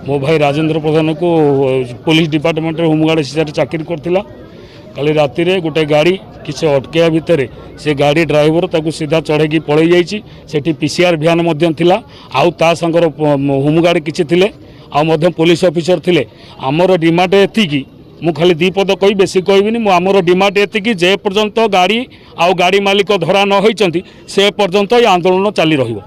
मो भाई राजेंद्र प्रधान को पुलिस डिपार्टमेंट होमगार्ड सीआर चाकरी करथिला काली राति रे गोटे गाड़ी किसी अटकैया भितर से गाड़ी ड्राइवर ताकू सीधा चढ़ेकी पलि जाइए सेठी पीसीआर भ्यान मध्य थिला आउ ता संगर होमगार्ड किछि थिले आउ मध्य पुलिस ऑफिसर थिले। आमर डिमांड एतिकी मु खाली दी पद कही बेसी कहबिनी मु आमर डिमांड एतिकी जे पर्यंत गाड़ी आउ गाड़ी मालिक धरा न होइचंती से पर्यंत ये आंदोलन चाली रहिबो।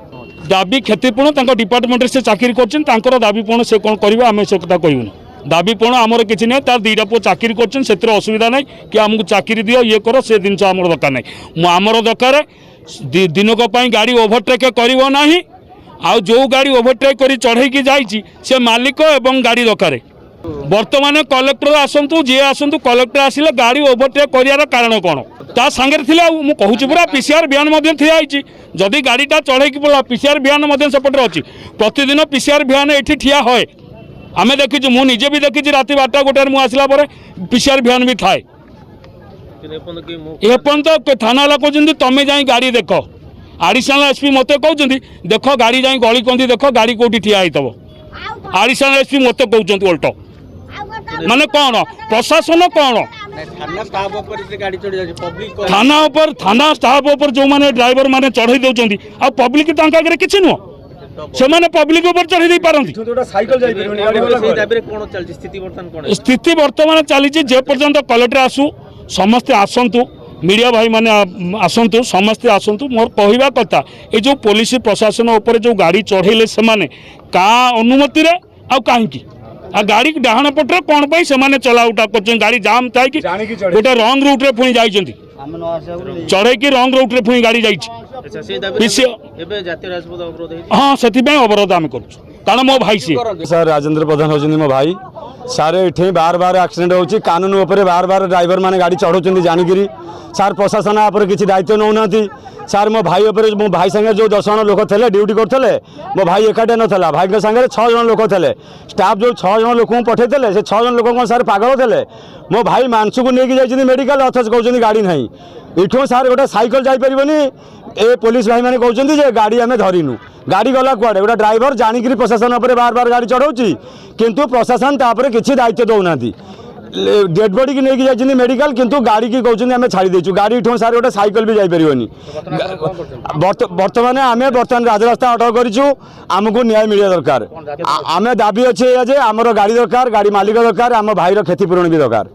दाबी क्षतिपूर्ण तांको डिपार्टमेंट से चाकरी करछन तांकर दाबी पूर्ण से कोन करबे आमे से कथा कहबुनी। दाबी पूर्ण आमर किछि नै तार दीटा पो चाकरी करछन सेतिर असुविधा नै कि हमकु चाकरी दियो ये करो से दिन आमर दरकार नै मु आमर दरकार दिनक पई गाड़ी ओवरटेक करिवो नाही आउ जो गाड़ी ओवरटेक करी चढ़े की जाइछि से मालिक एवं गाड़ी दरकार। वर्तमान कलेक्टर आसतु जी आसतु कलेक्टर आसिले गाड़ी ओवरटेक करियार कारण कौन ता सांगे थिले मु कहूछि पूरा पीसीआर भ्यान मध्य थिया आइछि जदि गाड़ीटा चढ़े की पड़ा पीसीआर भ्यान मध्य सेपटे अच्छी प्रतिदिन पीसीआर भ्यान एठी ठिया होए आमे देखिछु मु निजे भी देखिछि राति 12टा गोटे मु आसला परे पीसीआर भ्यान भी थाए एपन तो थाना वाला कहउछन्ती तमे जाई गाड़ी देख एडिशनल एसपी मते कहउछन्ती देख गाड़ी जाई गली कंदी देख गाड़ी कोठी ठिया आइतबो एडिशनल एसपी मते कहउछन्ती उल्टो माने कौन प्रशासन कौन थाना स्टाफ ऊपर जो माने ड्राइवर माने चढ़ई दउछन्ती आ पब्लिक तांका आगे किछि नुह से माने पब्लिक ऊपर चढ़ई दे पारंती स्थिति वर्तमान चली जे पर्यंत कलेक्टर आसु समस्ते आसंतु मीडिया भाई माने आसंतु समस्ते आसंतु मोर कहवा कथा ये जो पुलिस प्रशासन ऊपर जो गाड़ी चढ़ेले से माने का अनुमति रे आ काहेकि आ गाड़ी डाहाण पटरे कौन पाई से माने चलाउटा कर गाड़ी जाम थाई कि गोटे रंग रूट रे पुणी जाइछन्ती चढ़े की रंग रूट रे पुणी गाड़ी जाइछि हाँ से अवरोध आम कर कारण मो भाई सी सर राजेंद्र प्रधान होचंदी मो भाई सारे एठे बार बार एक्सीडेंट होची कानून ऊपर बार बार ड्राइवर माने गाड़ी चढ़ौचंदी जानिगिरी सार प्रशासन आप किसी दायित्व नौना सार मो भाई मो भाई संगे जो 10 जन लोक थे ड्यूटी करते मो भाई एकाटे नाला भाई संगे 6 जन लोक थे स्टाफ जो 6 जन लोक पठे से 6 जन लोक सार पागल थे मो भाई मानसु को लेकिन जाइए मेडिकल अथच कहते गाड़ी ना इठू सार गोटे साइकिल जापरि ए पुलिस भाई मैंने कहते गाड़ी आम धरीनु गाड़ी गला कुआडे गोटे ड्राइवर जानिक प्रशासन बार बार गाड़ी चढ़ाऊँगी किंतु प्रशासन तापर किसी दायित्व दौना डेड बॉडी की लेकिन जाइए मेडिकल किंतु गाड़ी की कहते आम छाड़ी देचु गाड़ी इठू सार गोटे साइकिल भी जापरि बर्तमान आम बर्तमान राजरास्ता अटक करूँ आमको न्याय मिलिया दरकार आम दाबी अच्छे आमर गाड़ी दरकार गाड़ी मालिक दरकार आम भाईर क्षतिपूरण भी दरकार।